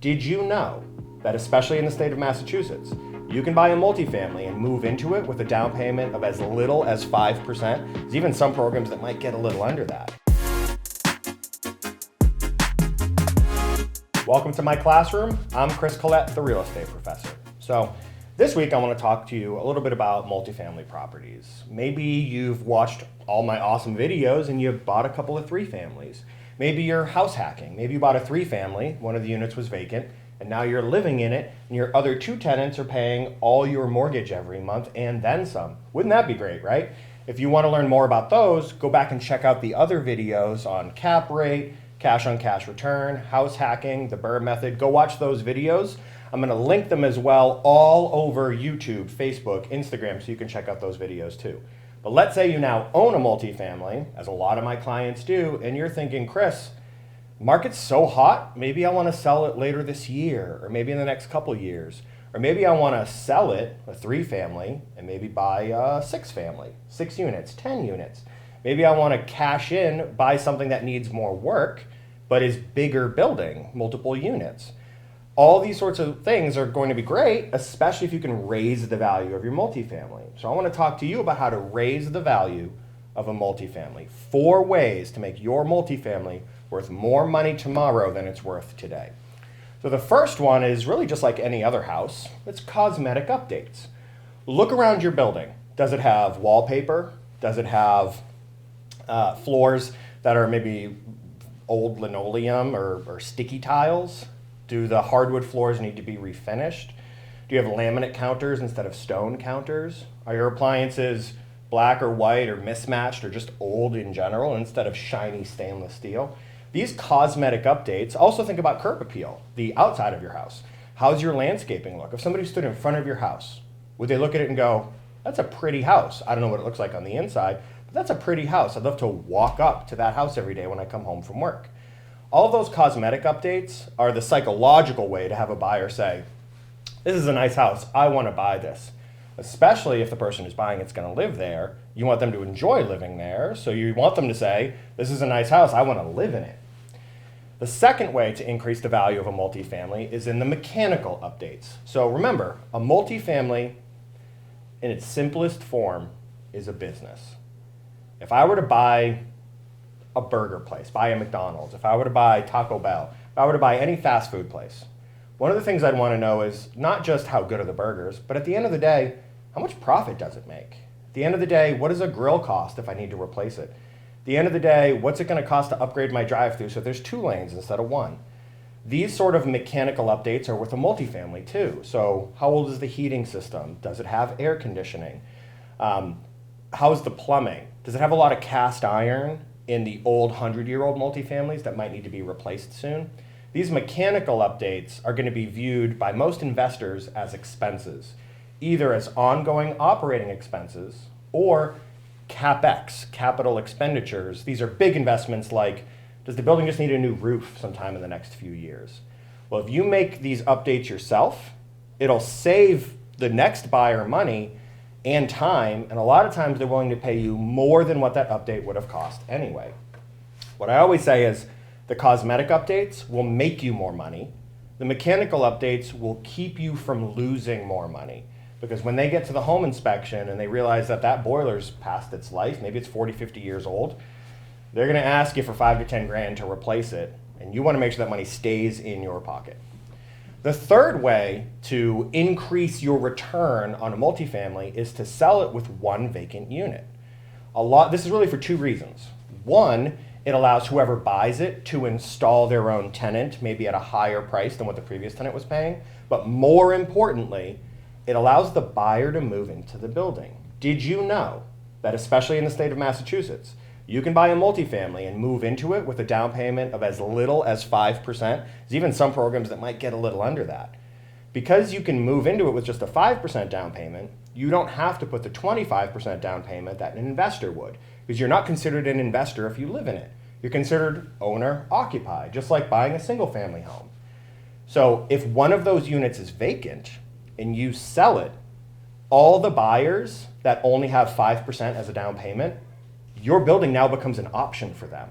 Did you know that especially in the state of Massachusetts, you can buy a multifamily and move into it with a down payment of as little as 5%? There's even some programs that might get a little under that. Welcome to my classroom. I'm Chris Collette, the real estate professor. So this week I want to talk to you a little bit about multifamily properties. Maybe you've watched all my awesome videos and you've bought a couple of three families. Maybe you're house hacking. Maybe you bought a three family, one of the units was vacant, and now you're living in it and your other two tenants are paying all your mortgage every month and then some. Wouldn't that be great, right? If you want to learn more about those, go back and check out the other videos on cap rate, cash on cash return, house hacking, the Burr method. Go watch those videos. I'm going to link them as well all over YouTube, Facebook, Instagram, so you can check out those videos too. But let's say you now own a multifamily, as a lot of my clients do, and you're thinking, Chris, market's so hot, maybe I want to sell it later this year, or maybe in the next couple years, or maybe I want to sell it, a three family, and maybe buy a six family, 6 units, 10 units. Maybe I want to cash in, buy something that needs more work, but is bigger building, multiple units. All these sorts of things are going to be great, especially if you can raise the value of your multifamily. So I want to talk to you about how to raise the value of a multifamily. 4 ways to make your multifamily worth more money tomorrow than it's worth today. So the first one is really just like any other house. It's cosmetic updates. Look around your building. Does it have wallpaper? Does it have floors that are maybe old linoleum or sticky tiles? Do the hardwood floors need to be refinished? Do you have laminate counters instead of stone counters? Are your appliances black or white or mismatched or just old in general instead of shiny stainless steel? These cosmetic updates, also think about curb appeal, the outside of your house. How's your landscaping look? If somebody stood in front of your house, would they look at it and go, that's a pretty house. I don't know what it looks like on the inside, but that's a pretty house. I'd love to walk up to that house every day when I come home from work. All of those cosmetic updates are the psychological way to have a buyer say, this is a nice house, I want to buy this. Especially if the person who's buying it's going to live there. You want them to enjoy living there, so you want them to say, this is a nice house, I want to live in it. The second way to increase the value of a multifamily is in the mechanical updates. So remember, a multifamily in its simplest form is a business. If I were to buy a burger place, buy a McDonald's, if I were to buy Taco Bell, if I were to buy any fast food place, one of the things I'd want to know is not just how good are the burgers, but at the end of the day, how much profit does it make? At the end of the day, what does a grill cost if I need to replace it? At the end of the day, what's it going to cost to upgrade my drive-through so there's 2 lanes instead of 1? These sort of mechanical updates are with a multifamily too. So how old is the heating system? Does it have air conditioning? How's the plumbing? Does it have a lot of cast iron in the old 100-year-old multifamilies that might need to be replaced soon? These mechanical updates are going to be viewed by most investors as expenses, either as ongoing operating expenses or CapEx, capital expenditures. These are big investments like, does the building just need a new roof sometime in the next few years? Well, if you make these updates yourself, it'll save the next buyer money and time, and a lot of times they're willing to pay you more than what that update would have cost anyway. What I always say is the cosmetic updates will make you more money. The mechanical updates will keep you from losing more money, because when they get to the home inspection and they realize that that boiler's past its life, maybe it's 40, 50 years old, they're going to ask you for 5 to 10 grand to replace it, and you want to make sure that money stays in your pocket. The third way to increase your return on a multifamily is to sell it with one vacant unit. This is really for 2 reasons. One, it allows whoever buys it to install their own tenant, maybe at a higher price than what the previous tenant was paying. But more importantly, it allows the buyer to move into the building. Did you know that especially in the state of Massachusetts, you can buy a multifamily and move into it with a down payment of as little as 5%. There's even some programs that might get a little under that. Because you can move into it with just a 5% down payment, you don't have to put the 25% down payment that an investor would, because you're not considered an investor if you live in it. You're considered owner-occupied, just like buying a single-family home. So if one of those units is vacant and you sell it, all the buyers that only have 5% as a down payment, your building now becomes an option for them.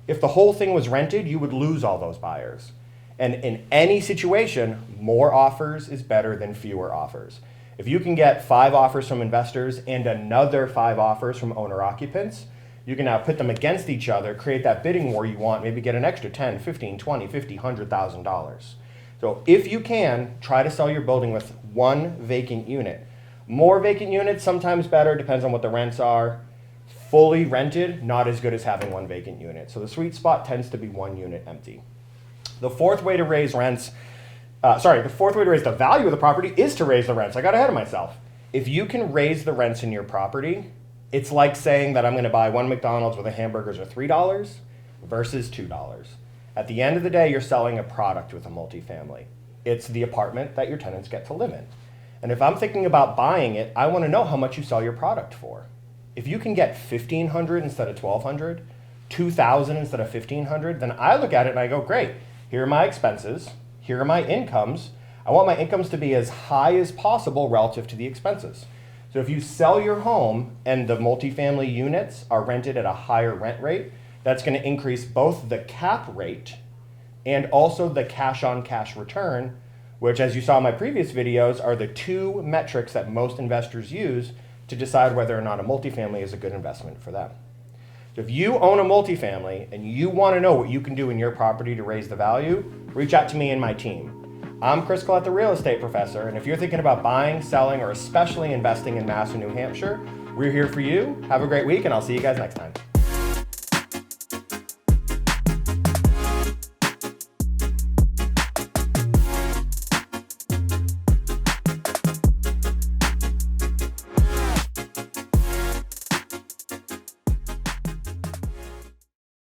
If the whole thing was rented, you would lose all those buyers. And in any situation, more offers is better than fewer offers. If you can get 5 offers from investors and another 5 offers from owner occupants, you can now put them against each other, create that bidding war you want, maybe get an extra 10, 15, 20, 50, $100,000. So if you can, try to sell your building with 1 vacant unit. More vacant units, sometimes better, depends on what the rents are. Fully rented, not as good as having 1 vacant unit. So the sweet spot tends to be 1 unit empty. The fourth way to raise rents, the fourth way to raise the value of the property is to raise the rents. I got ahead of myself. If you can raise the rents in your property, it's like saying that I'm going to buy 1 McDonald's where the hamburgers are $3 versus $2. At the end of the day, you're selling a product with a multifamily. It's the apartment that your tenants get to live in. And if I'm thinking about buying it, I want to know how much you sell your product for. If you can get $1,500 instead of $1,200, $2,000 instead of $1,500, then I look at it and I go, great, here are my expenses, here are my incomes. I want my incomes to be as high as possible relative to the expenses. So if you sell your home and the multifamily units are rented at a higher rent rate, that's going to increase both the cap rate and also the cash on cash return, which, as you saw in my previous videos, are the 2 metrics that most investors use to decide whether or not a multifamily is a good investment for them. So if you own a multifamily and you want to know what you can do in your property to raise the value, reach out to me and my team. I'm Chris Collette, the real estate professor, and if you're thinking about buying, selling, or especially investing in Mass or New Hampshire, we're here for you. Have a great week, and I'll see you guys next time.